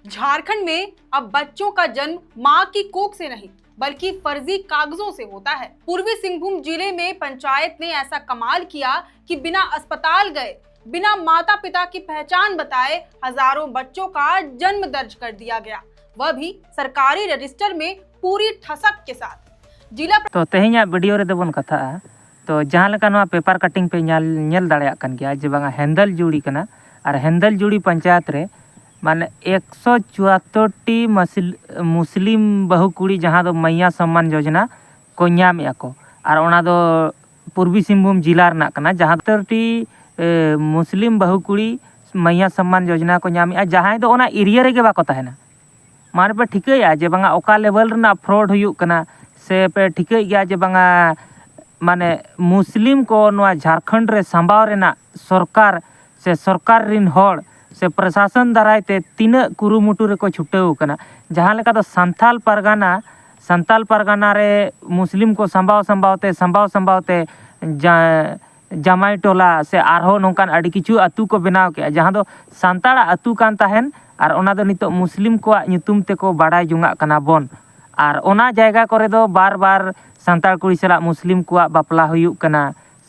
झारखंड में अब बच्चों का जन्म मां की कोख से नहीं बल्कि फर्जी कागजों से होता है। पूर्वी सिंहभूम जिले में पंचायत ने ऐसा कमाल किया कि बिना अस्पताल गए, बिना माता पिता की पहचान बताए हजारों बच्चों का जन्म दर्ज कर दिया गया, वह भी सरकारी रजिस्टर में पूरी ठसक के साथ। जिला तो तेहኛ वीडियो रे देबन कथा तो जहां लेका नवा पेपर कटिंग पे नेल दाड़ेया कन गया जे बांगा हेंदल जुड़ी कना और हेंदल जुड़ी पंचायत रे माने 174 टी मुस्लिम बहु कुड़ी जहां दो मैया सम्मान योजना को ᱧᱟᱢᱮᱜᱼᱟ को और ओना दो पूर्वी सिंहभूम जिला रना कना जहां 70 टी मुस्लिम बहु कुड़ी मैया सम्मान योजना को ᱧᱟᱢᱮᱜᱼᱟ जहां दो ओना एरिया रे बाको तहना माने पे ठिकैया जे बांगा ओका लेवल रना फ्रॉड हुयुक कना से पे ठिकै गया जे बांगा माने मुस्लिम को नवा झारखंड रे संभाव रेना सरकार से सरकार रिन होड़ से प्रशासन दारायते तीन कुरुमुटु रे को छुटेउ कना जहां लेका तो संताल परगना रे मुस्लिम को संभावते जामाई टोला से आरहो नोंकान आडी किछु अतु को बनाव के जहां दो सांताड़ा अतु कान ताहेन और ओना दो नितो मुस्लिम को ᱧᱩᱛᱩᱢ तेको बाडाय जुंगा कना बोन और ओना जायगा करे दो बार बार सांताल कुड़ी सला मुस्लिम को बापला हुयुक कना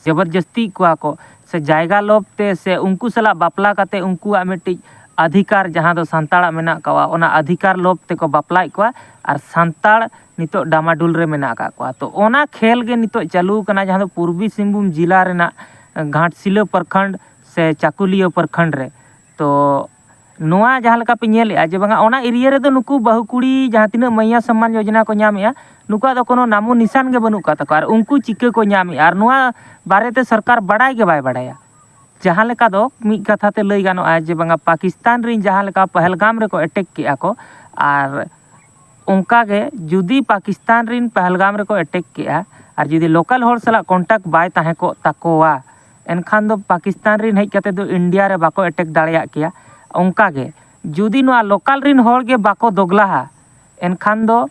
जबरदस्ती को से जायगा लोभ ते से उनको सला बापला काते उनको मिट्टी अधिकार जहां दो सांताड़ा मेना कवा ओना अधिकार लोभ ते को बापलाय को और सांताड़ नितो डामाडुल रे मेना का तो ओना खेल गे नितो चालू कना जहां दो पूर्वी सिंहभूम जिला रेना घाटशिला प्रखंड से चाकुलिया प्रखंड रे तो नोआ जहां लका पे नेलेआ जे बांगा ओना एरिया रे दो नुकु बहु कुड़ी जहां तिना मैया सम्मान योजना को ᱧᱟᱢᱮᱜᱼᱟ नुका दो कोनो नामो निशान गे बनु का तको और उनको चिके को ᱧᱟᱢᱮᱜᱼᱟ और नोआ बारेते सरकार बड़ाय गे बाय बड़ाया जहां लेका दो मी कथा ते लई गानोआ जे बांगा पाकिस्तान रिन जहां लेका पहलगाम रे को अटैक केआ को और उनका गे जुदी पाकिस्तान रिन पहलगाम रे को अटैक केआ और जुदी लोकल होड़ सला कांटेक्ट बाय ताहे को ताकोवा एनखान दो पाकिस्तान रिन हेज कते दो इंडिया रे बाको अटैक दाड़ेया किया उनका गे जुदी नोआ लोकल रिन होड़ गे बाको दोगलाहा एनखान दो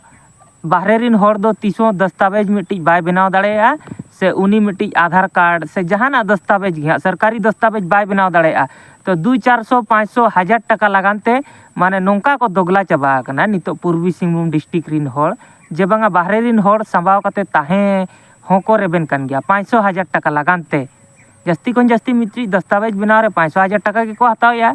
बाहरे रिन होड़ दो तीसों दस्तावेज मिट्टी बाय बनाव दाड़ेया से उनी मिट्टी आधार कार्ड से जहाना दस्तावेज गे सरकारी दस्तावेज बाय बनाव दाड़ेया तो 200-400-500 टका लगानते माने नोंका को दोगला चाबा कना नितो पूर्वी सिंहभूम डिस्ट्रिक्ट रिन होड़ जे बांगा बाहरे रिन होड़ संभाव कते ताहे होको रेबेन कन गया 500,000 टका लगानते जस्ती कोन जस्ती मिट्टी दस्तावेज बनाव रे 500,000 टका के को हतावया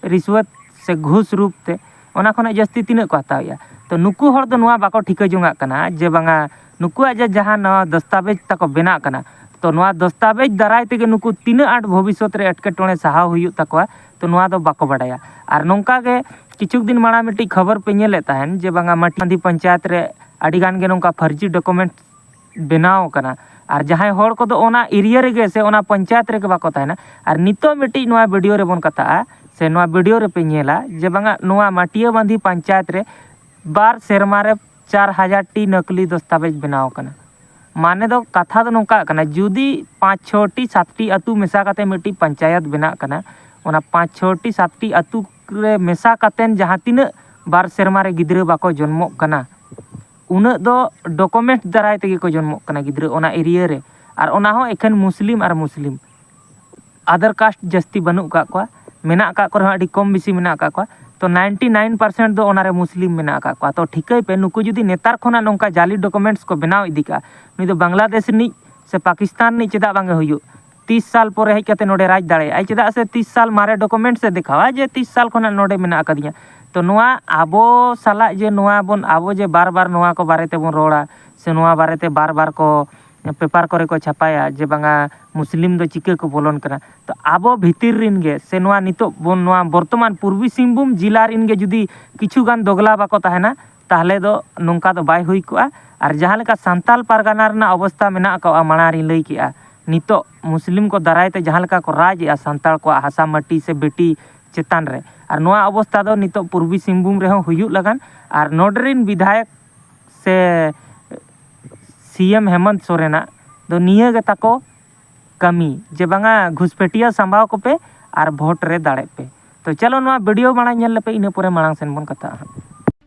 रिश्वत से घूस रूप ते ओना खना जस्ती तीना को हतावया तो नुकु होड़ दो नुआ बाको ठिका जुंगा कना जे बांगा नुकु जे जहां न दस्तावेज तको बेना कना तो नुआ दस्तावेज दाराय तेगे नुकु तीना आट भविष्यत रे एटकेटोणे साहा हुयुक तकोआ तो नुआ दो बाको बाडाया और नोंका गे किछुक दिन माड़ा मिट्टी खबर पे नेले ताहेन जे बांगा माटी पंचायत रे आडी गान गे नोंका फर्जी डॉक्यूमेंट बनाव कना और जहां होड़ को दो ओना एरिया रे गे से ओना पंचायत रे के बाको ताहेना और नितो मिट्टी नुआ वीडियो रे बोन कथा से नुआ वीडियो रे पे नेला जे बांगा नुआ माटिया बांधी पंचायत रे बार सेरमा रे 4,000 टी नकली दस्तावेज बनाव कना माने दो कथा दो नोंका कना जुदी 5-6 टी 7 टी अतु मेसा काते मिट्टी पंचायत बना कना ओना 5-6 टी 7 टी अतु रे मेसा कातेन जहां तिना बार सेरमा रे गिद्रा बाको जन्मो कना उना दो डॉक्यूमेंट दाराय तेगे को जन्मो कना गिद्रा ओना एरिया रे और ओना हो एखन मुस्लिम अदर कास्ट जस्ती बनु का को मेना का को अडी कम बेसी मेना का को तो 99% दो ओना रे मुस्लिम मेना का को तो ठिकै पे नुकु जुदी नेतार खोना नोंका जाली डॉक्यूमेंट्स को बनाव इदी का नी दो बांग्लादेश नि से पाकिस्तान नि चेदा बांगे हुयु 30 साल परे हेज कते नोडे राज दाड़े आई चेदा से 30 साल मारे डॉक्यूमेंट से दिखावा जे 30 साल खोना नोडे मेना कदिया तो नोआ आबो साला जे नोआ बोन आबो जे बार बार नोआ को बारे ते बोन रोड़ा से नोआ बारे ते बार बार को पेपर करे को छापाया जे बांगा मुस्लिम दो चिके को बोलन कना तो आबो भीतिर रिन गे से नोआ नितो बोन नोआ वर्तमान पूर्वी सिंहभूम जिला रिन गे जुदी किछु गान दोगला बाको ताहेना ताहले दो नोंका दो बाय हुई कोआ और जहां लेका सांताल परगना रना अवस्था मेना को माणारी लई किया नितो मुस्लिम को दारायते जहां लेका को राज या सांताल को हासा मट्टी से बेटी चेतान रे और नोआ अवस्था दो नितो पूर्वी सिंहभूम रे हो हुयुक लगान और नोडरिन विधायक से सीएम हेमंत सोरेना दो निया गे ताको कमी जे बांगा घुसपेटिया संभाव को पे और वोट रे दाड़े पे तो चलो नोआ वीडियो बना नेल पे इने पूरे मांग सेन बोन कथा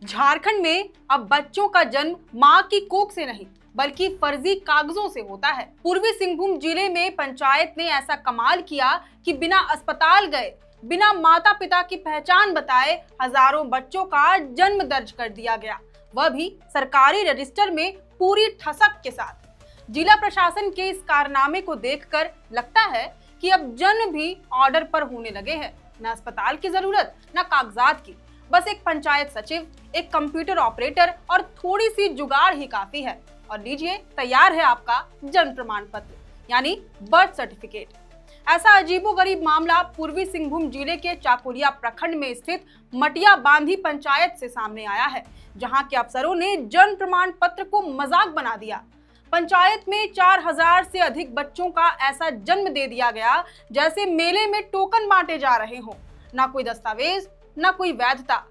झारखंड में अब बच्चों का जन्म मां की कोख से नहीं बल्कि फर्जी कागजों से होता है। पूर्वी सिंहभूम जिले में पंचायत ने ऐसा कमाल किया कि बिना अस्पताल गए, बिना माता पिता की पहचान बताए हजारों बच्चों का जन्म दर्ज कर दिया गया, वह भी सरकारी रजिस्टर में पूरी ठसक के साथ। जिला प्रशासन के इस कारनामे को देखकर लगता है कि अब जन्म भी ऑर्डर पर होने लगे हैं। न अस्पताल की जरूरत, न कागजात की, बस एक पंचायत सचिव, एक कंप्यूटर ऑपरेटर और थोड़ी सी जुगाड़ ही काफी है। और लीजिए, तैयार है आपका जन्म प्रमाण पत्र यानी बर्थ सर्टिफिकेट। ऐसा अजीबोगरीब मामला पूर्वी सिंहभूम जिले के चाकुलिया प्रखंड में स्थित मटिया बांधी पंचायत से सामने आया है, जहां के अफसरों ने जन्म प्रमाण पत्र को मजाक बना दिया। पंचायत में 4000 से अधिक बच्चों का ऐसा जन्म दे दिया गया जैसे मेले में टोकन बांटे जा रहे हों। ना कोई दस्तावेज, ना कोई वैधता।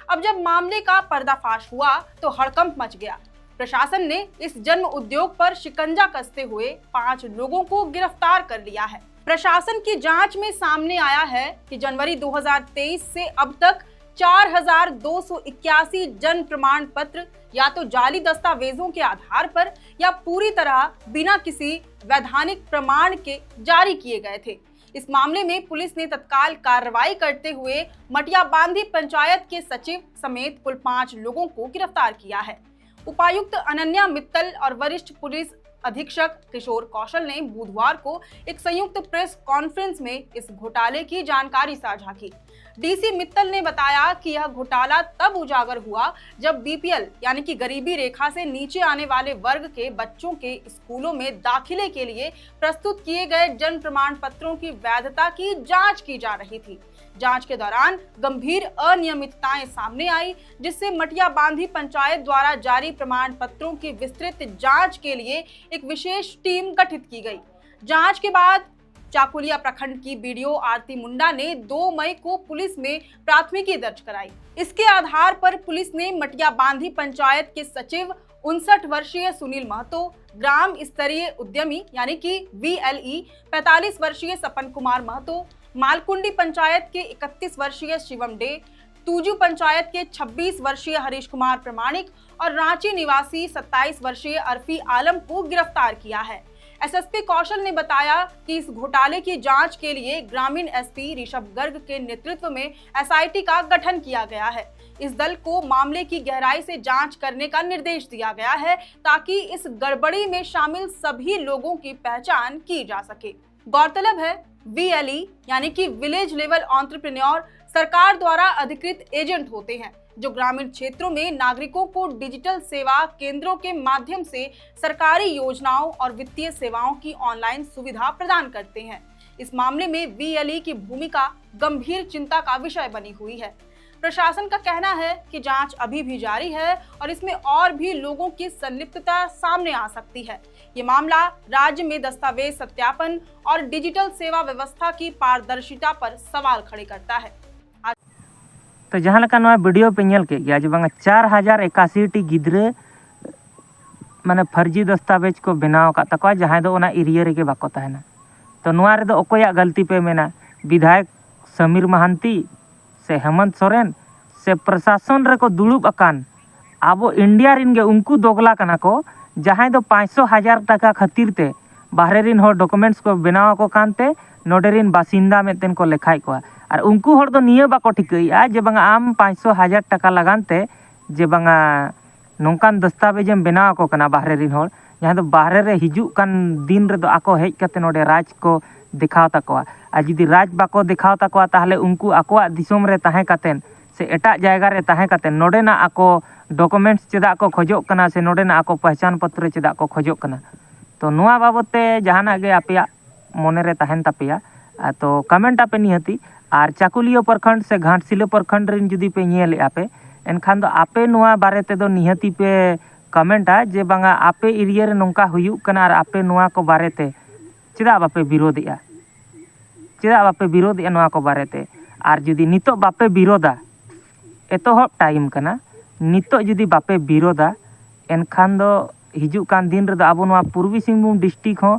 अब जब मामले का पर्दाफाश हुआ तो हड़कंप मच गया। प्रशासन ने इस जन्म उद्योग पर शिकंजा कसते हुए 5 लोगों को गिरफ्तार कर लिया है। प्रशासन की जांच में सामने आया है कि जनवरी 2023 से अब तक 4281 जन्म प्रमाण पत्र या तो जाली दस्तावेजों के आधार पर या पूरी तरह बिना किसी वैधानिक प्रमाण के जारी किए गए थे। इस मामले में पुलिस ने तत्काल कार्रवाई करते हुए मटिया बांधी पंचायत के सचिव समेत कुल 5 लोगों को गिरफ्तार किया है। उपायुक्त अनन्या मित्तल और वरिष्ठ पुलिस अधीक्षक किशोर कौशल ने बुधवार को एक संयुक्त प्रेस कॉन्फ्रेंस में इस घोटाले की जानकारी साझा की। डीसी मित्तल ने बताया कि यह घोटाला तब उजागर हुआ जब बीपीएल यानी कि गरीबी रेखा से नीचे आने वाले वर्ग के बच्चों के स्कूलों में दाखिले के लिए प्रस्तुत किए गए जन्म प्रमाण पत्रों की वैधता की जांच की जा रही थी। जांच के दौरान गंभीर अनियमितताएं सामने आई, जिससे मटिया बांधी पंचायत द्वारा जारी प्रमाण पत्रों की विस्तृत जांच के लिए एक विशेष टीम गठित की गई। जांच के बाद चाकुलिया प्रखंड की बीडीओ आरती मुंडा ने 2 मई को पुलिस में प्राथमिकी दर्ज कराई। इसके आधार पर पुलिस ने मटिया बांधी पंचायत के सचिव 59 वर्षीय सुनील महतो, ग्राम स्तरीय उद्यमी यानी कि VLE 45 वर्षीय सपन कुमार महतो, मालकुंडी पंचायत के 31 वर्षीय शिवम डे, तूजू पंचायत के 26 वर्षीय हरीश कुमार प्रमाणिक और रांची निवासी 27 वर्षीय अरफी आलम को गिरफ्तार किया है। एसएसपी कौशल ने बताया कि इस घोटाले की जांच के लिए ग्रामीण एसपी ऋषभ गर्ग के नेतृत्व में एसआईटी का गठन किया गया है। इस दल को मामले की गहराई से जांच करने का निर्देश दिया गया है ताकि इस गड़बड़ी में शामिल सभी लोगों की पहचान की जा सके। गौरतलब है, VLE यानी कि विलेज लेवल एंटरप्रेन्योर सरकार द्वारा अधिकृत एजेंट होते हैं जो ग्रामीण क्षेत्रों में नागरिकों को डिजिटल सेवा केंद्रों के माध्यम से सरकारी योजनाओं और वित्तीय सेवाओं की ऑनलाइन सुविधा प्रदान करते हैं। इस मामले में VLE की भूमिका गंभीर चिंता का विषय बनी हुई है। प्रशासन का कहना है कि जांच अभी भी जारी है और इसमें और भी लोगों की संलिप्तता सामने आ सकती है। ये मामला राज्य में दस्तावेज सत्यापन और डिजिटल सेवा व्यवस्था की पारदर्शिता पर सवाल खड़े करता है। तो जहाँ लका नवा वीडियो पे नेल के गया जे बांगा 4081 टी गिद्रे माने फर्जी दस्तावेज को बनाव का तको जहाँ दो ओना एरिया रेगे बाको तहना। तो नवा रे दो ओकोया गलती पे मेना विधायक समीर महांती से हेमंत सोरेन से प्रशासन रे को दुड़ुब अकान आबो इंडिया रिन गे उनको दोगला कना को जहाँ दो 500,000 टाका खातिर ते बाहरे रिन हो डॉक्यूमेंट्स को बनाव को कानते नोडे रिन बासिंदा मेतेन को लेखाई को और उनको हर दो निये बाको ठिकइया जे बांगा आम 500,000 टाका लगानते जे बांगा नोंकान दस्तावेजम बनाव को कना बाहरे रिन हो जहाँ दो बाहरे रे हिजू कान दिन रे दो आको हेज कते नोडे राज को दिखाव तकवा और जुदी राज बाको दिखाव तकवा ताहले उनको आकोआ दिसोम रे ताहें कातेन से एटा जायगा रे ताहें कातेन नोडे ना आको डॉक्यूमेंट्स चेदा को खोजोग कना से नोडे ना आको पहचान पत्र चेदा को खोजोग कना। तो नुआ बाबते जहाना गे आपेया मोने रे ताहेन तापेया तो कमेंट आपे निहती और चाकुलिया प्रखंड से घाटशिला प्रखंड रिन जुदी पे नेल आपे एनखान दो आपे नुआ बारे ते दो निहती पे कमेंटा जे बांगा आपे एरिया रे नोंका हुयुग कना और आपे नुआ को बारे ते चेदा बापे विरोधिया चेदा बापे विरोधिया नुआ को बारे ते और जुदी नितो बापे विरोधा एतोहब टाइम कना नितो जुदी बापे विरोधा एनखान दो हिजुग कान दिन रे दो आबो नुआ पूर्वी सिंहभूम डिस्ट्रिक्ट हो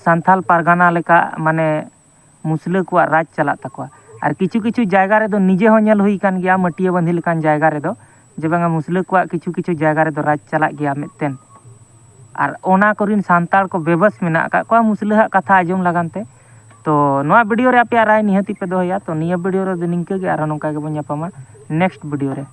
सांथाल पारगाना लेका माने मुसला को राज चला तकवा और किछु किछु जायगा रे दो निजे हो नेल हुई कान गया मटिया बंधी लेकान जायगा रे दो जे बांगा मुसला को किछु किछु जायगा रे दो राज चला गया मितेन और ओना कोरिन सांताल को बेबस मेना का को मुसला कथा आजम लगानते तो नोआ वीडियो रे आपे राय निहाती पे दोया तो निया वीडियो रे निंके गे आरो नोंका गे बन नेक्स्ट वीडियो रे।